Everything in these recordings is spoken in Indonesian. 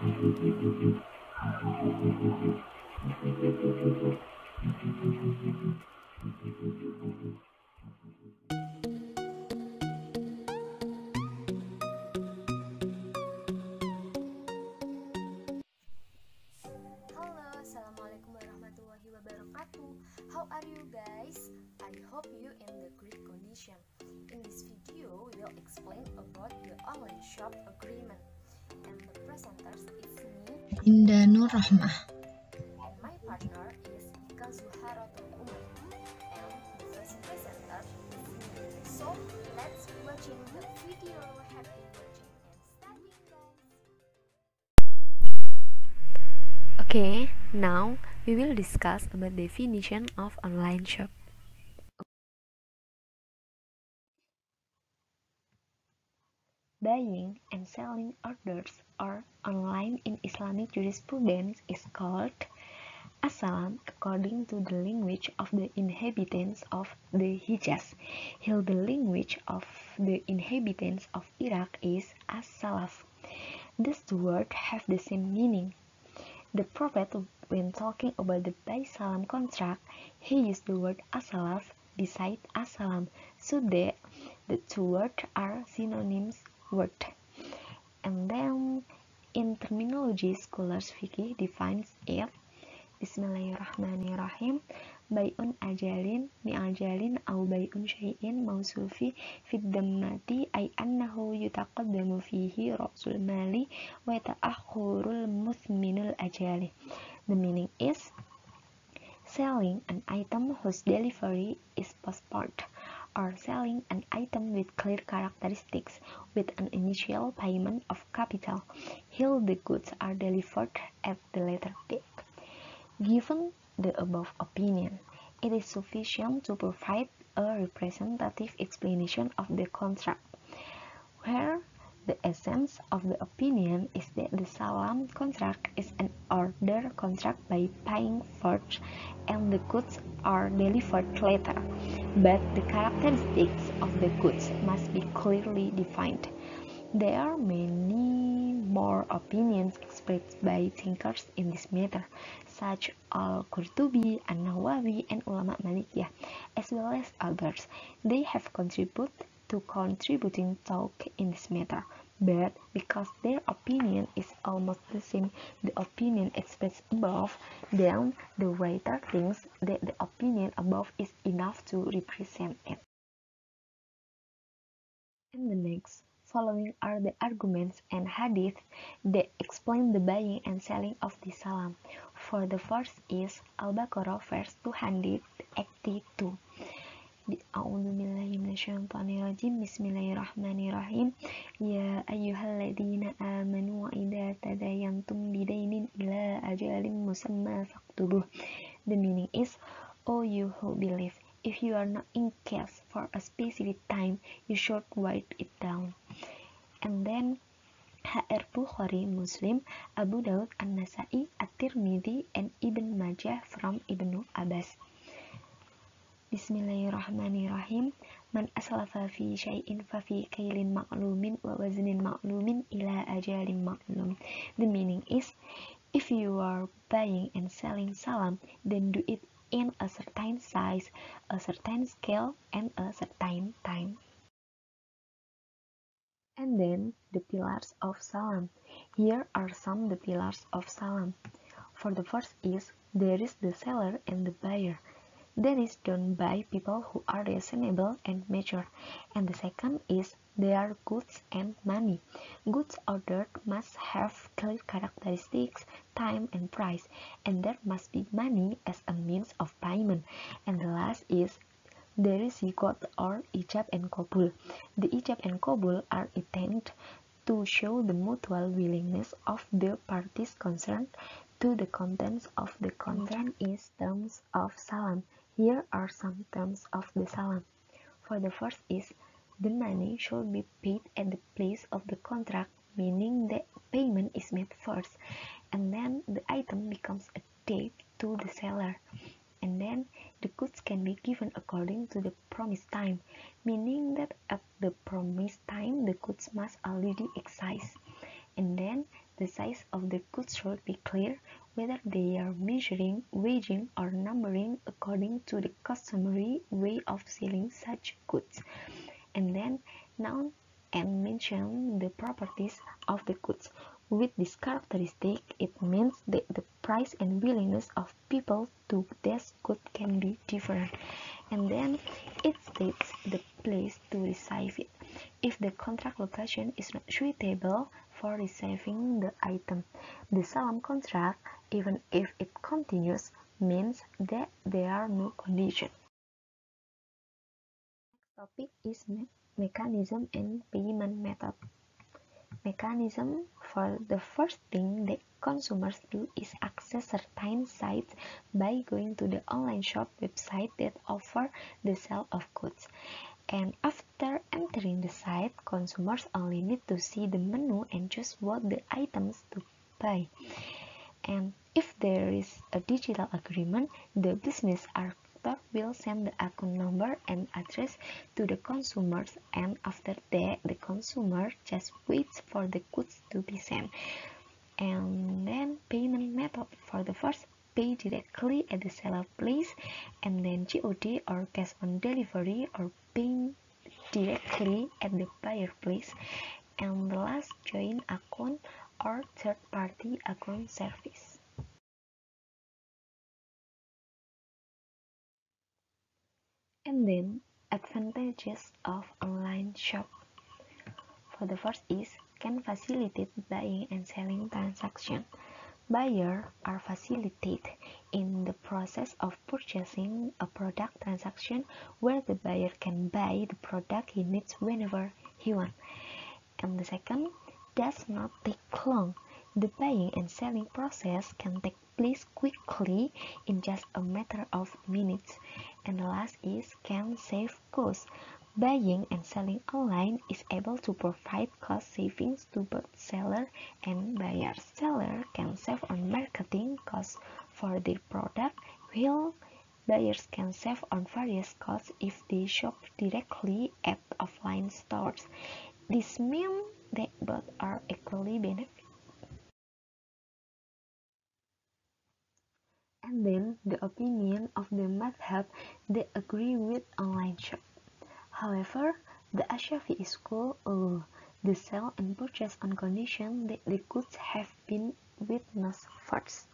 Halo, assalamualaikum warahmatullahi wabarakatuh. How are you guys? I hope you in the great condition. In this video, we will explain about the online shop agreement. And the presenters is me, Indah Nur Rahmah. and my partner is Ika Zuharatul Umar. And the first presenter is me. So let's watching the video. Happy watching and studying, guys. Okay, now we will discuss about definition of online shop. Buying and selling orders or online in Islamic jurisprudence is called as-salam according to the language of the inhabitants of the Hijaz. While the language of the inhabitants of Iraq is as-salaf. These two words have the same meaning. The Prophet, when talking about the buy-salam contract, he used the word as-salaf beside as-salam, so that the two words are synonymous words. And then, in terminology, scholars fiqh defines it. Bismillahirrahmanirrahim. Bai'un ajalin mi'ajalin au bai'un syai'in mausufi fid dammati ay annahu yutaqaddamu fihi ra'sul mali wa ta'akhurul muthminul ajali. The meaning is selling an item whose delivery is postponed, or selling an item with clear characteristics with an initial payment of capital, while the goods are delivered at the later date. Given the above opinion, it is sufficient to provide a representative explanation of the contract, where the essence of the opinion is that the salam contract is an order contract by paying first and the goods are delivered later, but the characteristics of the goods must be clearly defined. There are many more opinions expressed by thinkers in this matter, such Al-Qurtubi, An-Nawawi, and ulama Malikiyah, as well as others. They have contributing talk in this matter, but because their opinion is almost the same the opinion expressed above, then the writer thinks that the opinion above is enough to represent it. And the next following are the arguments and hadith that explain the buying and selling of the salam. For the first is Al-Baqarah verse 282. Bismillahirrahmanirrahim. Ya ayyuhalladzina amanu idza tadayantum bidainin ila ajalin musamma faktubuh. The meaning is, O you who believe, if you are not in cash for a specific time, you should write it down. And then HR Bukhari, Muslim, Abu Daud, An-Nasai, At-Tirmidzi, and Ibn Majah from Ibnu Abbas. Bismillahirrahmanirrahim. Man aslafa fi syai'in fa fi kailin ma'lumin wa waznin ma'lumin ila ajalin ma'lum. The meaning is, if you are buying and selling salam, then do it in a certain size, a certain scale, and a certain time. And then the pillars of salam. Here are some the pillars of salam. For the first is, there is the seller and the buyer. That is done by people who are reasonable and mature. And the second is, there are goods and money. Goods ordered must have clear characteristics, time, and price, and there must be money as a means of payment. And the last is, there is zigot or ijab and qabul. The ijab and qabul are intended to show the mutual willingness of the parties concerned to the contents of the contract. Is terms of salam. Here are some terms of the salam. For the first is, the money should be paid at the place of the contract, meaning that payment is made first, and then the item becomes a debt to the seller. And then the goods can be given according to the promised time, meaning that at the promised time the goods must already exist. And then The size of the goods should be clear, whether they are measuring, weighing, or numbering according to the customary way of selling such goods. And then noun and mention the properties of the goods. With this characteristic, it means that the price and willingness of people to purchase goods can be different. And then it states the place to receive it. If the contract location is not suitable for receiving the item, the salam contract, even if it continues, means that there are no conditions. Topic is mechanism and payment method. Mechanism. For the first thing that consumers do is access certain sites by going to the online shop website that offer the sale of goods. And after entering the site, consumers only need to see the menu and choose what the items to buy. And if there is a digital agreement, the business actor will send the account number and address to the consumers, and after that the consumer just waits for the goods to be sent. And then payment method. For the first, pay directly at the seller place, and then COD or cash on delivery, or paying directly at the buyer place, and the last, joint account or third-party account service. And then advantages of online shop. For the first is can facilitate buying and selling transaction. Buyers are facilitated in the process of purchasing a product transaction where the buyer can buy the product he needs whenever he wants. And the second, does not take long. The buying and selling process can take place quickly in just a matter of minutes. And the last is can save costs. Buying and selling online is able to provide cost savings to both seller and buyers. Seller can save on marketing costs for their product, while buyers can save on various costs if they shop directly at offline stores. This means that both are equally beneficial. And then the opinion of the madhab, they agree with online shop. However, the Ashafi'i school allow the sale and purchase on condition that the goods have been witnessed first,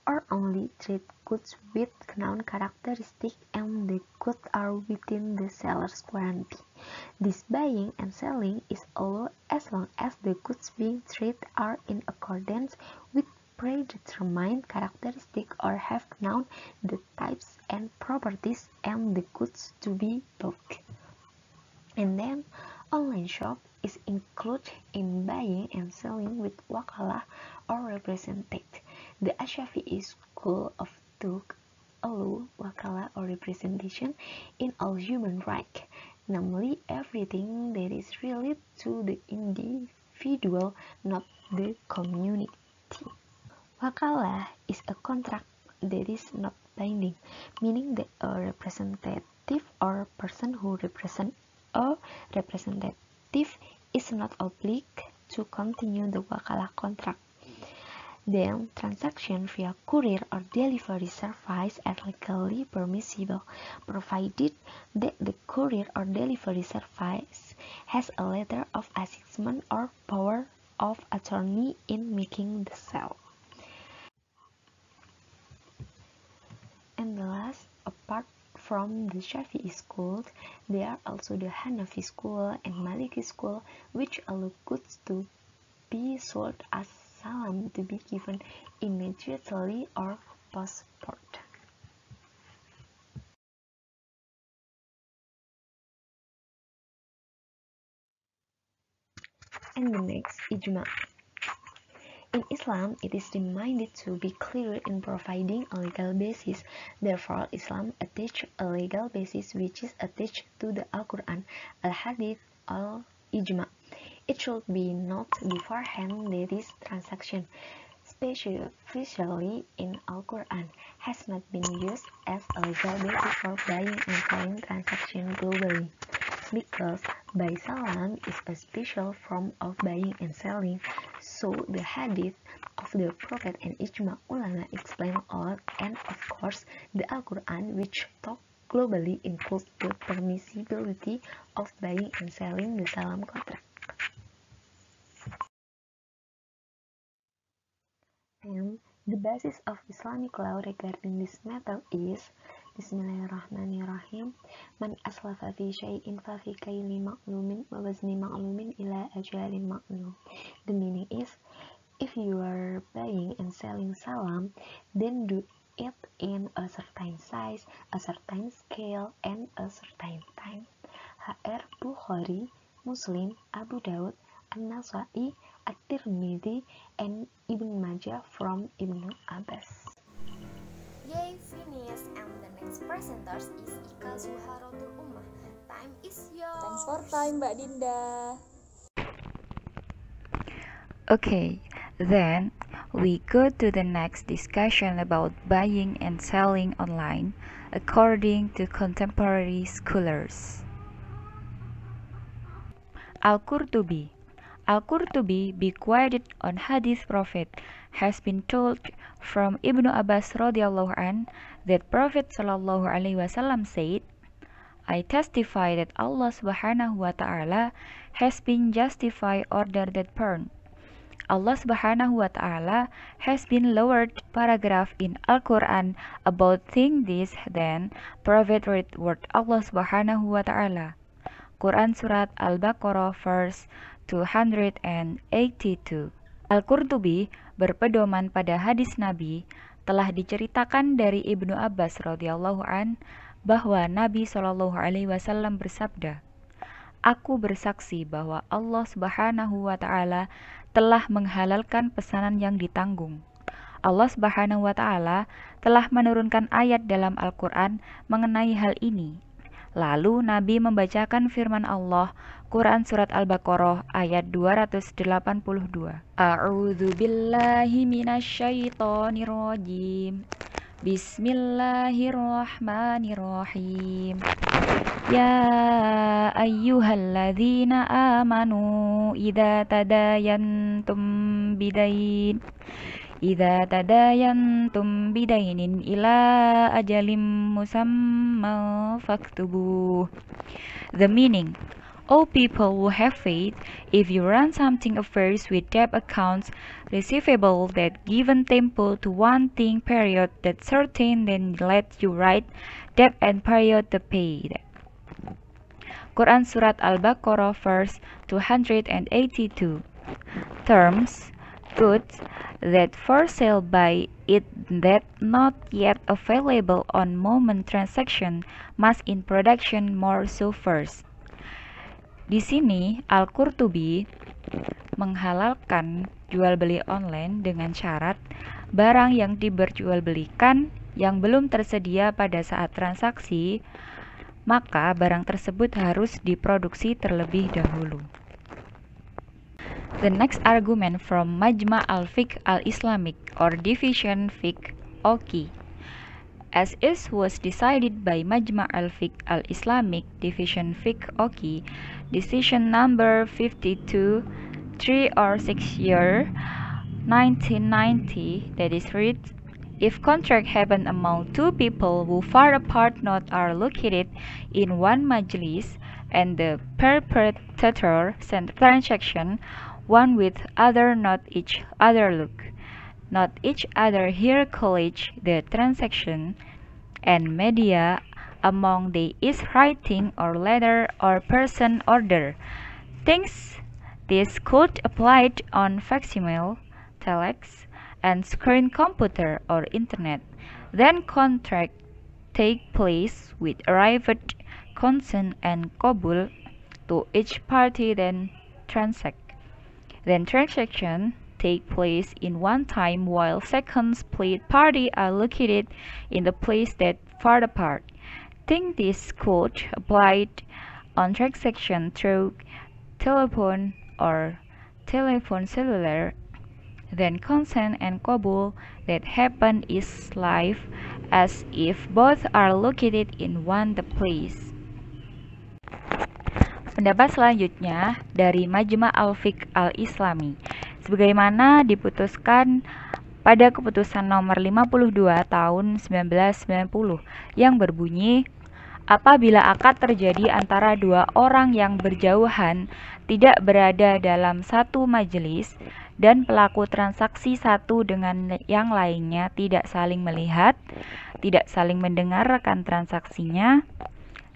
or only trade goods with known characteristics and the goods are within the seller's warranty. This buying and selling is allowed as long as the goods being traded are in accordance with predetermined characteristics or have known the types and properties and the goods to be bought. And then online shop is included in buying and selling with wakalah or represented. The Ashafi'i school of thought allow wakalah or representation in all human rights, namely everything that is related to the individual, not the community. Wakalah is a contract that is not binding, meaning that a representative or person who represents a representative is not obliged to continue the wakalah contract. Then, transactions via courier or delivery service are legally permissible, provided that the courier or delivery service has a letter of assignment or power of attorney in making the sale. And the last, apart from the Shafi'i school, there are also the Hanafi school and Maliki school, which allow goods to be sold as salam to be given immediately or passport. And the next, ijma. In Islam, it is demanded to be clear in providing a legal basis. Therefore, Islam attaches a legal basis which is attached to the Al-Quran, Al-Hadith, Al-Ijma. It should be noted beforehand that this transaction, especially in Al-Quran, has not been used as a legal basis for buying and selling transactions globally. because buy salam is a special form of buying and selling, so the hadith of the Prophet and ijma ulama explain all, and of course the Al-Quran, which talk globally, includes the permissibility of buying and selling the salam contract. And the basis of Islamic law regarding this matter is Bismillahirrahmanirrahim. Man aslafa fi syai'in fa fi kayli ma'lumin wa wazni ma'lumin ila ajalin ma'lum. The meaning is, if you are buying and selling salam, then do it in a certain size, a certain scale, and a certain time. H.R. Bukhari, Muslim, Abu Daud, An-Nasa'i, At-Tirmidzi, and Ibn Majah from Ibnu Abbas. Yay, finished, and the next presenter is Ika Zuharatul Ummah. Time is yours. Thanks for time, Mbak Dinda. Okay, then we go to the next discussion about buying and selling online according to contemporary scholars. Al-Qurtubi bequeathed on Hadith Prophet, has been told from Ibnu Abbas radhiyallahu an that Prophet sallallahu alaihi wasallam said, I testify that Allah subhanahu wa ta'ala has been justified order that burn. Allah subhanahu wa ta'ala has been lowered paragraph in Al-Quran about thing this, then Prophet read word Allah subhanahu wa ta'ala. Quran Surat Al-Baqarah verse 282. Al-Qurtubi berpedoman pada hadis Nabi telah diceritakan dari Ibnu Abbas radhiyallahu an bahwa Nabi Shallallahu alaihi wasallam bersabda, Aku bersaksi bahwa Allah Subhanahu wa taala telah menghalalkan pesanan yang ditanggung. Allah Subhanahu wa taala telah menurunkan ayat dalam Al-Qur'an mengenai hal ini. Lalu Nabi membacakan firman Allah, Quran Surat Al-Baqarah ayat 282. A'udzu billahi minasyaitonir rajim. Bismillahirrahmanirrahim. Ya ayyuhalladzina amanu idza tadayantum bidainin ila ajalim musamma faktubuh. The meaning, O people who have faith, if you run something affairs with debt accounts receivable that given tempo to one thing period that certain, then let you write debt and period to pay that. Quran Surat Al-Baqarah verse 282. Terms, goods that for sale by it that not yet available on moment transaction must in production more so first. Di sini Al-Qurtubi menghalalkan jual beli online dengan syarat barang yang diperjualbelikan yang belum tersedia pada saat transaksi, maka barang tersebut harus diproduksi terlebih dahulu. The next argument from Majma' al-Fiqh al-Islamic or Division Fiqh Oki. As it was decided by Majma' al-Fiqh al-Islamic Division Fiqh Oki, decision number 52, 3 or 6 year 1990, that is read, if contract happen among two people who far apart not are located in one majlis, and the perpetrator transaction one with other not each other look, not each other hear college the transaction, and media among they is writing or letter or person order. Things this could apply on facsimile, telex, and screen computer or internet. Then contract take place with arrived consent and qabul to each party, then transact. Then transaction take place in one time while second split party are located in the place that far apart. Think this could apply on transaction through telephone or telephone cellular. Then consent and qabul that happen is live as if both are located in one the place. Pendapat selanjutnya dari Majma' al-Fiqh al-Islami, sebagaimana diputuskan pada keputusan nomor 52 tahun 1990 yang berbunyi, apabila akad terjadi antara dua orang yang berjauhan tidak berada dalam satu majelis dan pelaku transaksi satu dengan yang lainnya tidak saling melihat, tidak saling mendengar rekan transaksinya,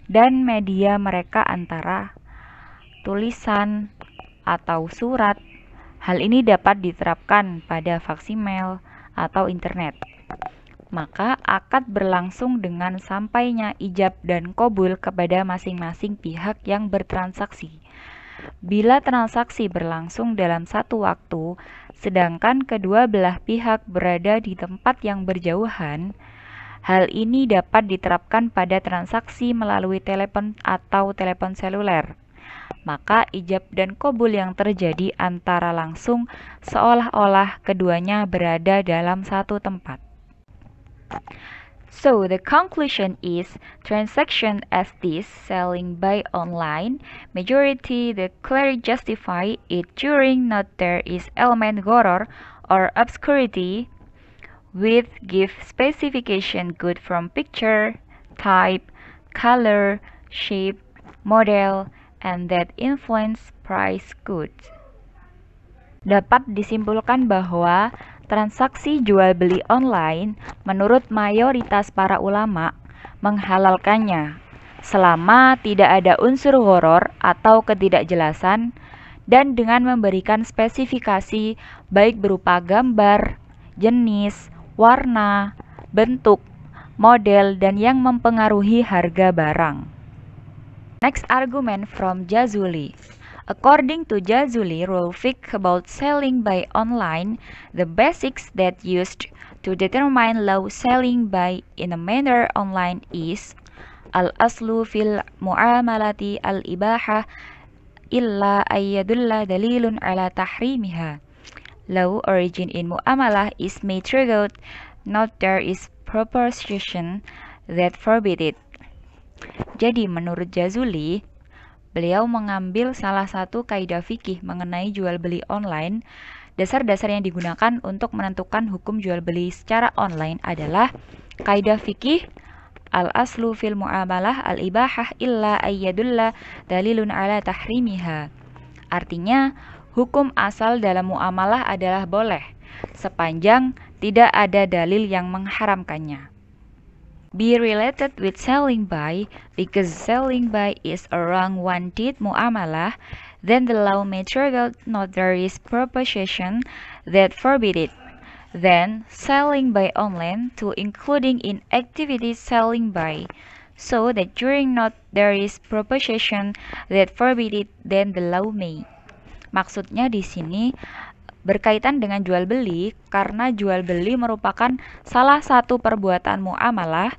dan media mereka antara tulisan atau surat, hal ini dapat diterapkan pada faksimail atau internet. Maka akad berlangsung dengan sampainya ijab dan qabul kepada masing-masing pihak yang bertransaksi. Bila transaksi berlangsung dalam satu waktu, sedangkan kedua belah pihak berada di tempat yang berjauhan, hal ini dapat diterapkan pada transaksi melalui telepon atau telepon seluler. Maka ijab dan qabul yang terjadi antara langsung seolah-olah keduanya berada dalam satu tempat. So the conclusion is transaction as this selling by online majority the clearly justify it during not there is element gharar or obscurity with give specification good from picture, type, color, shape, model, and that influence price goods. Dapat disimpulkan bahwa transaksi jual beli online menurut mayoritas para ulama menghalalkannya selama tidak ada unsur gharar atau ketidakjelasan dan dengan memberikan spesifikasi baik berupa gambar, jenis, warna, bentuk, model, dan yang mempengaruhi harga barang. Next argument from Jazuli. According to Jazuli rule fiqh about selling by online, the basics that used to determine law selling by in a manner online is al-aslu fil mu'amalati al-ibahah illa ayyadulla dalilun ala tahrimiha. Law origin in mu'amalah is made triggered, not there is proposition that forbid it. Jadi menurut Jazuli, beliau mengambil salah satu kaidah fikih mengenai jual beli online. Dasar-dasar yang digunakan untuk menentukan hukum jual beli secara online adalah kaidah fikih al-aslu fil mu'amalah al-ibahah illa ayyadulla dalilun ala tahrimiha. Artinya, hukum asal dalam muamalah adalah boleh, sepanjang tidak ada dalil yang mengharamkannya. Be related with selling by, because selling by is a wrong one did mu'amalah, then the law may trigger not there is proposition that forbid it. Then selling by online to including in activities selling by, so that during not there is proposition that forbid it, then the law may. Maksudnya di sini berkaitan dengan jual beli, karena jual beli merupakan salah satu perbuatan muamalah,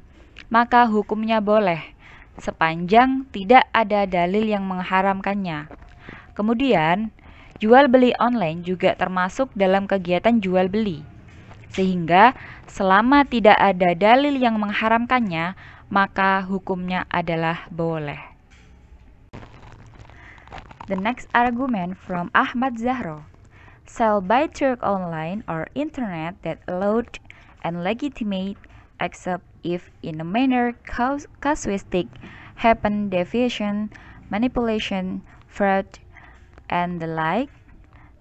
maka hukumnya boleh, sepanjang tidak ada dalil yang mengharamkannya. Kemudian, jual beli online juga termasuk dalam kegiatan jual beli, sehingga selama tidak ada dalil yang mengharamkannya, maka hukumnya adalah boleh. The next argument from Ahmad Zahro. Sell by Turk online or internet that allowed and legitimate except if in a manner casuistic happen deviation, manipulation, fraud, and the like,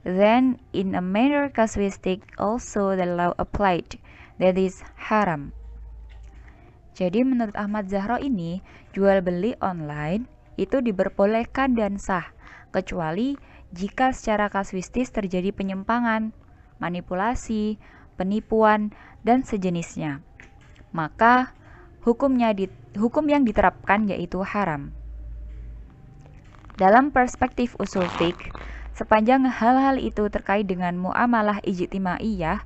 then in a manner casuistic also the law applied, that is haram. Jadi menurut Ahmad Zahro ini, jual beli online itu diperbolehkan dan sah, kecuali jika secara kasuistis terjadi penyimpangan, manipulasi, penipuan, dan sejenisnya. Maka hukum yang diterapkan yaitu haram. Dalam perspektif usul fiqh, sepanjang hal-hal itu terkait dengan muamalah ijtimaiyah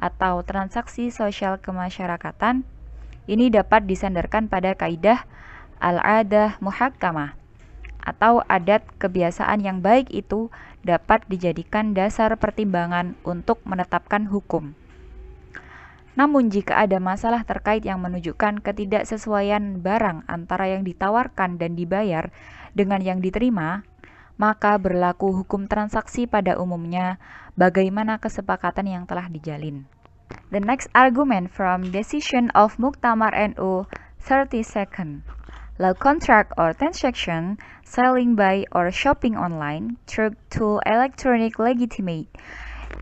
atau transaksi sosial kemasyarakatan, ini dapat disandarkan pada kaidah al-adah muhakkamah atau adat kebiasaan yang baik itu dapat dijadikan dasar pertimbangan untuk menetapkan hukum. Namun jika ada masalah terkait yang menunjukkan ketidaksesuaian barang antara yang ditawarkan dan dibayar dengan yang diterima, maka berlaku hukum transaksi pada umumnya bagaimana kesepakatan yang telah dijalin. The next argument from decision of Muktamar NU 32nd. Law contract or transaction, selling by or shopping online through to electronic legitimate.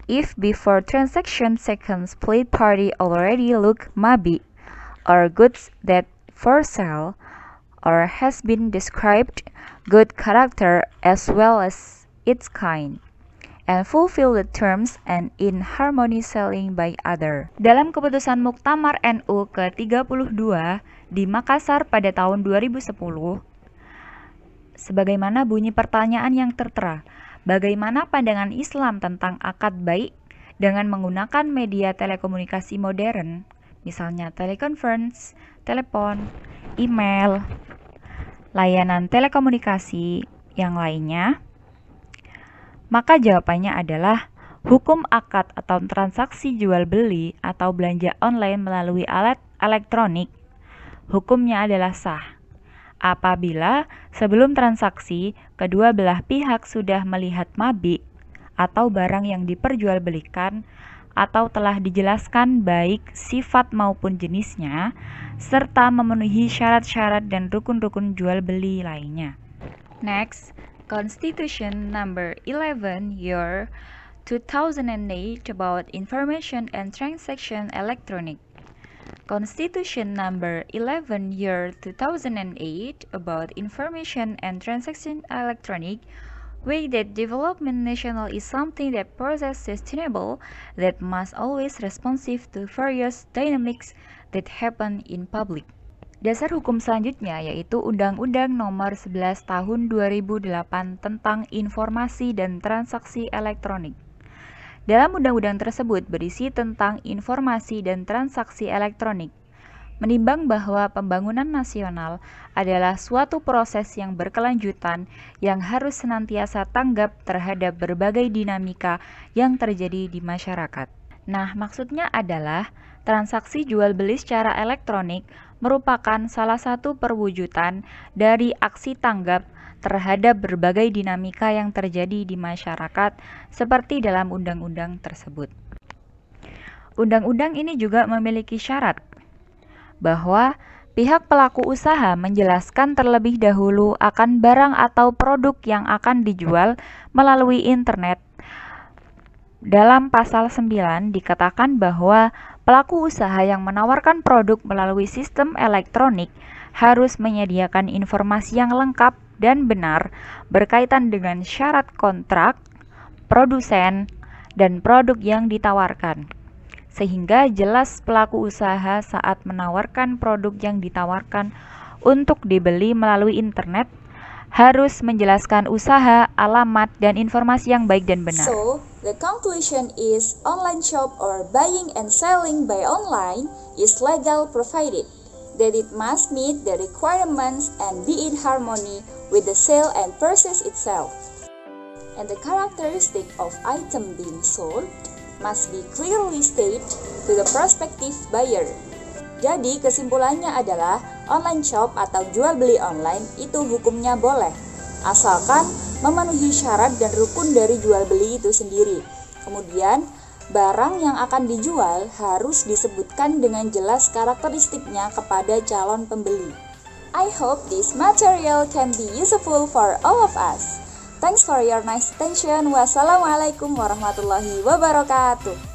If before transaction second split party already look mabi or goods that for sale or has been described good character as well as its kind and fulfill the terms and in harmony selling by other. Dalam keputusan Muktamar NU ke-32 di Makassar pada tahun 2010, sebagaimana bunyi pertanyaan yang tertera, bagaimana pandangan Islam tentang akad baik dengan menggunakan media telekomunikasi modern, misalnya teleconference, telepon, email, layanan telekomunikasi yang lainnya? Maka jawabannya adalah hukum akad atau transaksi jual beli atau belanja online melalui alat elektronik, hukumnya adalah sah apabila sebelum transaksi kedua belah pihak sudah melihat mabik atau barang yang diperjualbelikan atau telah dijelaskan baik sifat maupun jenisnya serta memenuhi syarat-syarat dan rukun-rukun jual beli lainnya. Next, Constitution number 11 year 2008 about information and transaction electronic. Constitution number 11 year 2008 about information and transaction electronic way that development national is something that process sustainable that must always responsive to various dynamics that happen in public. Dasar hukum selanjutnya yaitu Undang-Undang Nomor 11 Tahun 2008 tentang Informasi dan Transaksi Elektronik. Dalam undang-undang tersebut berisi tentang informasi dan transaksi elektronik, menimbang bahwa pembangunan nasional adalah suatu proses yang berkelanjutan yang harus senantiasa tanggap terhadap berbagai dinamika yang terjadi di masyarakat. Nah, maksudnya adalah transaksi jual beli secara elektronik merupakan salah satu perwujudan dari aksi tanggap terhadap berbagai dinamika yang terjadi di masyarakat seperti dalam undang-undang tersebut. Undang-undang ini juga memiliki syarat bahwa pihak pelaku usaha menjelaskan terlebih dahulu akan barang atau produk yang akan dijual melalui internet. Dalam pasal 9 dikatakan bahwa pelaku usaha yang menawarkan produk melalui sistem elektronik harus menyediakan informasi yang lengkap dan benar berkaitan dengan syarat kontrak, produsen, dan produk yang ditawarkan. Sehingga jelas pelaku usaha saat menawarkan produk yang ditawarkan untuk dibeli melalui internet harus menjelaskan usaha, alamat, dan informasi yang baik dan benar. So, the conclusion is online shop or buying and selling by online is legal provided that it must meet the requirements and be in harmony with the sale and purchase itself. And the characteristic of item being sold must be clearly stated to the prospective buyer. Jadi kesimpulannya adalah online shop atau jual beli online itu hukumnya boleh, asalkan memenuhi syarat dan rukun dari jual beli itu sendiri. Kemudian, barang yang akan dijual harus disebutkan dengan jelas karakteristiknya kepada calon pembeli. I hope this material can be useful for all of us. Thanks for your nice attention. Wassalamualaikum warahmatullahi wabarakatuh.